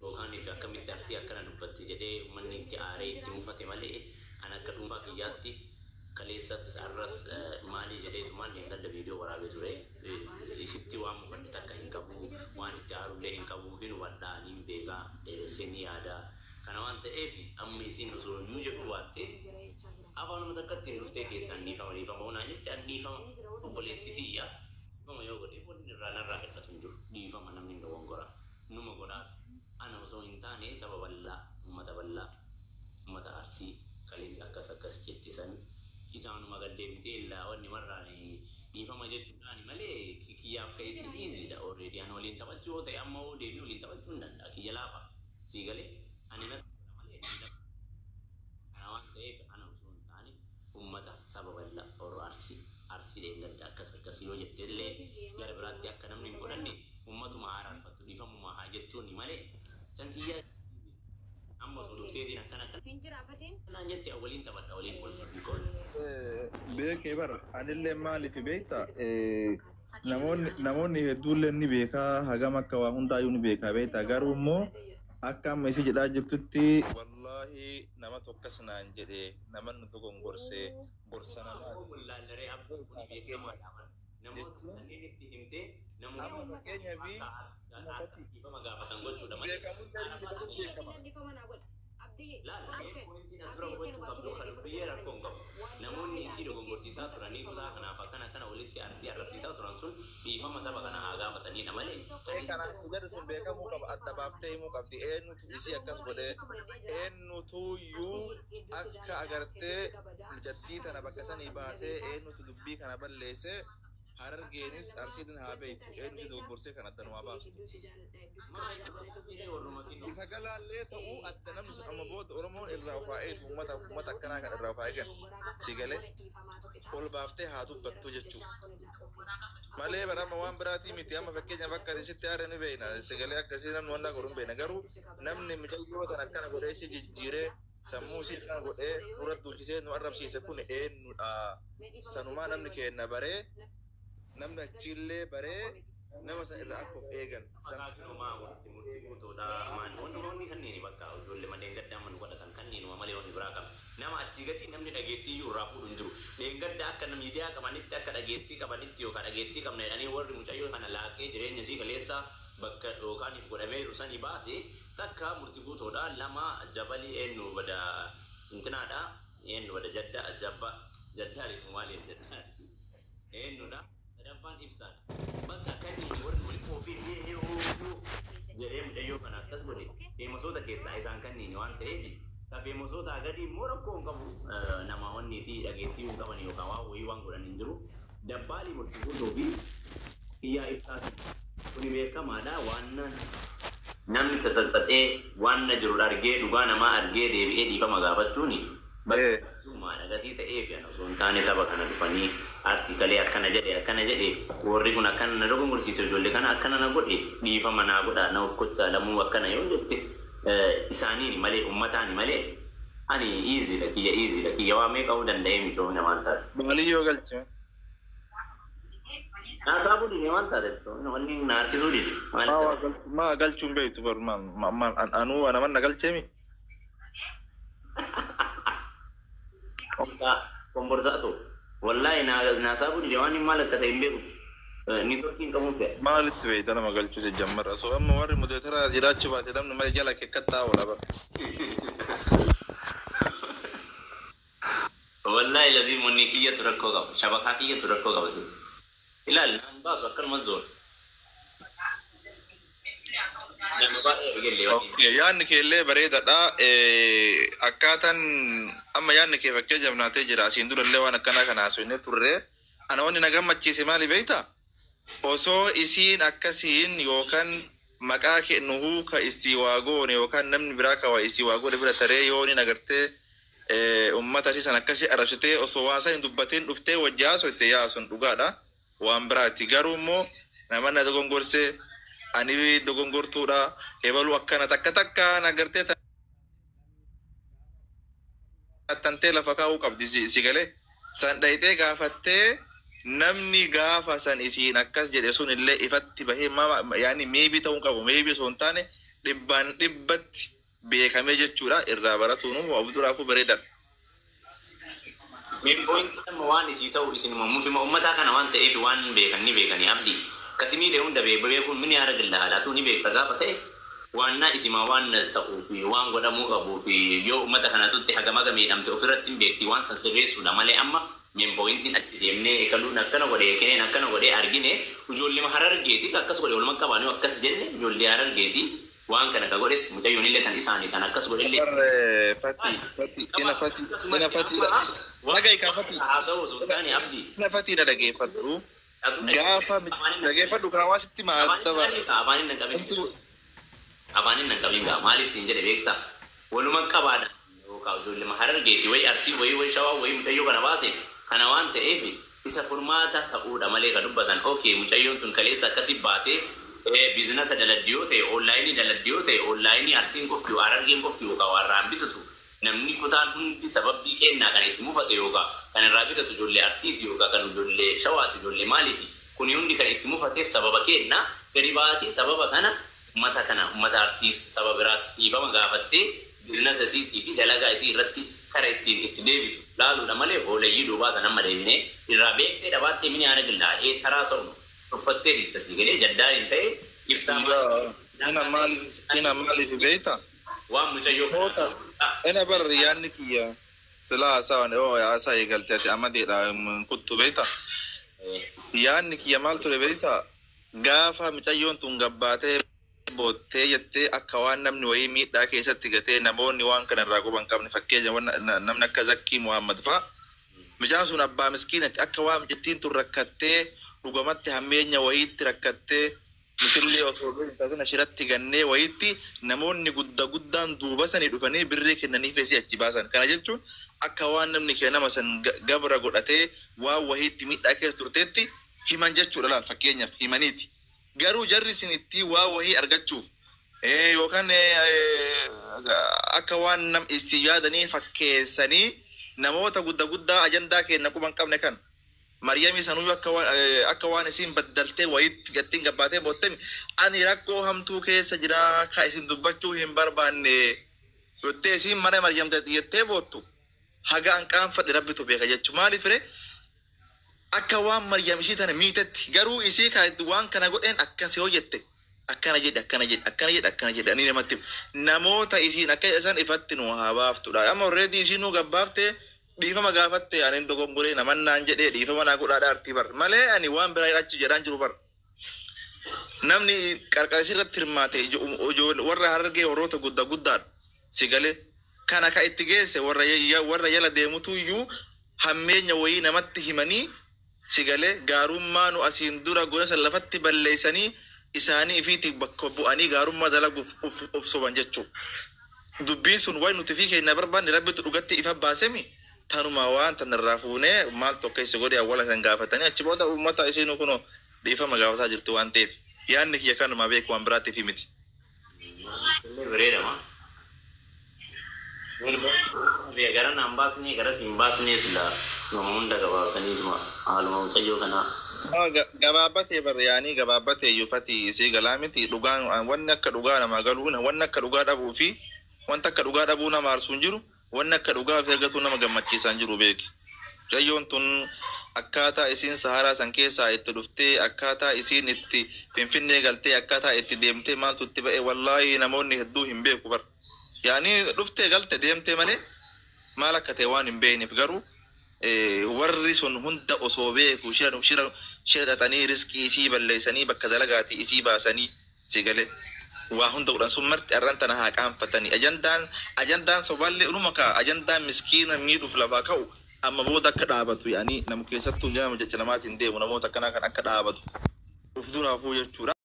وكان في أكمل الدرسي أكنا نبتدي جدي من إنك عاري تموفة مالي أنا كتوم فاكياتي كليسس الرس مالي جدي تمان جنگل الفيديو ورا بتوري يسبتي وام فنتا كإن كابو وان تعرف له إن كابو هين ودا نيم بيجا سني هذا كنا وانت إيه أم يسين رسول يوجد واتي أبغى نمتكتين نفتح كيسان نيفا ونيفا مونا نجت نيفا وبليتتي يا ما يوجد يقول نرانا راكت تسمجو نيفا ما نمين دوام كورا نما كورا أنا مسوي إنتاني سبب الله متى أرسي كليس أكاس جتسان إسان ما قد دمتي إلا واني مرة نيفا ما جت تاني ملء كياف كيسي إيزي دا already أنا ولين تبجو تي أما هو ديني ولين تبجو ندا كي جلافا سيقالي أنا نت ملء أنا وانت أنا مسوي إنتاني متى سبب الله أو أرسي دين دا أكاس يو جتلي جرب راتي أكنا من فلاني أمته ما عارف نيفا ما حاجتوني ملء تنكيا أما صدفتي نكنا أنا جت أولين تبت أولين كل بيك إبر أنا اللي مالي في بيتا نموني هدول اللي بيكا هجا مكة وهندا يوني بيكا بيتا قارو مو أكام مسيج داجر تتي والله نما توكسنا نجدي نما نتوكم برسنا لا لري أبو بيكا ما دامن نمو تسنين بهمته نمو مكانيا في نفتي ما قابل تنقول شو دمني لا ممكن أسبرم قلت قبله خلفية ركونكم نمون يصير قنقرتي ساتوراني كذا كنا فكنا كنا ولدت أرسي أرسي ساتورانسون بيفهم مسافة كنا هاجا فتني نمالي كنا كذا رسول بيكا مو كاب أتبافتي مو كاب دي إنو تبيسي أكاس بده إنو تو يو أكا أغرتي الجدي تنا بكسان إباسة إنو تدبي كنا بالليسة هرر جينيس أرسيدن هابيت إنو تدو برسي كنا دنوا باستو إفقال الله تأو أدنى مس أما بود أرمون الرافعين ومتا كنا كان الرافعين سيقالي كل بافتي هادو بتو جتشو مالي برا موان براتي ميتي أما فكي نفكر إيش تيارني بينا سيقالي أكسينا نوانا قرون بينا قرو نمني مجال جوا تنكنا قريش جيرة سموسي كنا قرأ نورد دوجيسه نوارب شيء سكون إن سنوما نمني كنا بري نمنا تشيلة بري nama san irra akkof eegan sanakino ma murti guuto da man wonni kannini bakka dolle ma den gadda man godatan kannini ma male wonni braka nama acci gati namni dagetti yu rafu dun juru den gadda akka nam yidia ka manitti akka dagetti ka manitti yo ka dagetti kam ne ani warri mucayyo kana laaqe jireenya si kaleessa bakka dokan if godame rusani baase takka murti guuto da lama jabali ennu bada intina da ennu bada jaddari kumali jadda ennu da Depan ibsan, bangga kan ini orang boleh kopi ni jadi mudayo kan atas boleh. Maksudnya kisah isangkan ni wan tebi. Tapi maksudnya agak di morok kong kamu nama wan niti agak tiu kamu ni kawa wiwang kuran injuru. Dabali murtu dobi. Iya ibsan. Kuni mereka mana wan namni sasate wan juru arge duga nama arge debi di kama gafat tu ni. Mana gati te ya no sontane sabak kana dufani. Arsi kali akan aja deh, warri kun akan narogon kursi sejolle kan akan nagodi di fama nagoda na ufkota lamu akan ayo jette isani ni male ummata ni male ani easy laki ya wa me kau dan dai mi to na manta bali yo galche na sabu ni manta de to no wanni na arti sudi ma galchum be to man anu ana man galche mi oka kompor satu wallahi na sabu ni jawani malak kata imbe ni torkin kamu se malit be dana magal chuse jammar so amma war mudetara jirachu ba tedam ma jala ke katta wala ba wallahi lazim munnikiya turakko ga shabakakiya turakko ga bas ilal nan ba so kan mazur okay yani kelle bareda da akatan amma yani ke fakke jamnate jira sindura lewana kana so ne turre ana woni nagammachi simali beita oso isin akasin yokan makake nuhu ka istiwago ne yokan namni biraka wa istiwago de bira tare yoni nagarte ummata sisan akasi arashite oso wasa indubbatin dufte wajaso te yason dugada wa ambrati garumo namana dogongorse ani dogongortuda ebalu akkana takka nagarte tante la fakau qabdi sigale san daite gafatte namni gafa san isin akkas jede sun ille ifatti bahe ma yani maybe taun qabu maybe sontane dhibbaan dhibbatti beekamee jechuudha irraa baratuun of duraafuu bareedan. Point waan isii ta'u isinuma mufima ummataa kana waan ta'eef waan beekanii abdii kasimiidhe hunda beekuun min yaara gilla laatu ni beekta gaafa ta'e waan isima waan ta'uu fi waan godhamuu qabuu fi yoo ummata kanatutti hagama miidhamte ofirratti hin beekti waan san sirreessuudha malee amma min pointiin achi deemnee eekaluun akkana godhee kenneen akkana godhee argine ijoollee harargeeti akkas godhee walumaa qabaanii akkas jenne ijoollee harargeeti waan kana ka godhes mucayyoon illee tan isaanii tan akkas godhellee ina fati nagai ka fati haasa'u sultaani abdii ina fati da dhageeffadhu gaafa dhageeffadhu kaawasitti maattaba afaanin nan qabin gaa maaliif siin jedhe beekta walumaa qabaadha yookaan ijoollee harargeeti way arsii way shawaa way mucayyoo kana baase kana waan ta'eef isa furmaata ta'uudha malee ka dubbatan okay mucayyoon tun kaleessa akkasi baatee biizinasa daladdiyoo ta'e onlaayinii daladdiyoo ta'e onlaayinii arsiin qofti harargeen qofti yookaan warraan bitatu namni kutaan hundi sababii kennaa kan itti mufate yookaan kan irraa bitatu ijoollee arsiiti yookaan kan ijoollee shawaati ijoollee maaliiti kuni hundi kan itti mufateef sababa kennaa gadi baatee sababa kana ummata arsiis sababa biraas dhiifama gaafattee biizinasa isiitii fi dalagaa isii irratti kara ittiin itti deebitu laaluudha malee hooleyyii duubaa san amma deebinee irraa beektee dhabaattee mini haara gillaa'ee taraa sornu tuffattee dhiistasii galee jaddaa hin ta'e ibsaa ina maaliif beekta waan mucayyoo ina barri yaanni kiyya sila haasawaan haasaa eegaltee ati amadeedha kuttu beekta yaanni kiyya maal ture beekta gaafa mucayyoon tun gabbaatee boottee jettee akka waan namni wayii miidhaa keessatti gatee namoonni waan kana irraa quban qabne fakkeenya namni akka Zakkii Muhammad fa'a mucaan sun abbaa miskiinatti akka waan mucittiin tun rakkattee dhugamatti hammeenya wayiitti rakkattee nutillee osoo taasina ashiratti gannee wayiitti namoonni guddaan duuba sanii dhufanii birrii kennaniif isii achi baasan kana jechuun akka waan namni kennama san gabra godhatee waan wayiitti miidhaa keessa turteetti himan jechuudha laal fakkeenyaaf himaniiti. Garuu jarri sin itti waa wahii argachuuf yookaan akka waan nam itti yaadanii fakkeessanii namoota guddaa ajandaa kenna quban qabne kan Maryam sanuu akka waan isin baddaltee wayitti gattiin gabbaatee boottemi ani rakkoo hamtuu keessa jira ka isin dubbachuu hin barbaanne yottee isin mana Maryam jettee boottu haga anqaanfadhe rabbitu beeka jechuun maaliif ree akka waan Maryam ishii tana miitetti garuu isii kaayatti waan kana godheen akkasi hojjette akkana jedhe ani namatti namoota isiin akka isaan ifatti nu haa baaftudha amma already isiin nu gabbaaftee dhiifama gaafatte ani dogongoree namannaan jedhee dhiifama naa godhaadha artii bar malee ani waan biraa achi jedhaan jiru bar namni qarqarisi irratti hirmaate warra harargee warroota guddaadha si galee kana ka itti geesse warra yala deemutu iyyuu hammeenya wayii namatti himanii sigale gaarummaa nu asiin dura gosa lafatti balleessanii isaanii ifiiti bakka bu'anii gaarummaa dalaguuf of soban jechuudha. Dubbiin sun wayi nuti fi keenya barbaanne rabbitu dhugatti ifa baasemi tanuma waan tanarraa fuunee maal tokko isa godhe awwala san gaafatanii achi booda uummata isiinuu kunoo dhiifama gaafataa jirtu waan ta'eef yaadni kiyya kanuma beeku waan biraatiif miti. Bareedama. Gara naan baasnee gara siin baasnee sila namoonni gabaabsanii dhuma haaluma mucayyoo kanaa. Gabaabbatee barreeyanii gabaabbatee yuufati isii galaa miti dhugaan wanni akka dhugaa namaa galuun wanni akka dhugaa dhabuu fi wanta akka dhugaa dhabuu nama arsuun jiru wanni akka dhugaa fi argatu nama gammachiisaan jiru beeki. Mucayyoon tun akkaataa isiin saharaa san keessaa itti dhuftee akkaataa isiin itti finfinnee galtee akkaataa itti deemtee maaltu itti ba'e wallaahi namoonni hedduu hin beeku bar. Yaani dhuftee galte deemtee malee maal akka ta'e waan hin beekneef garuu warri sun hunda osoo beeku shirratanii riskii isii balleessanii bakka dalagaati isii baasanii si galee waa hunda godhan sun marti arran tana haa qaanfatanii ajandaan soballee unuma kaa ajandaan miskiina miidhuuf lafaa ka'u amma booda akka dhaabatu yaani namu keessattuu nama jecha namaatiin deemu namoota akkanaa kan akka dhaabatu uf duraafuu jechuudha.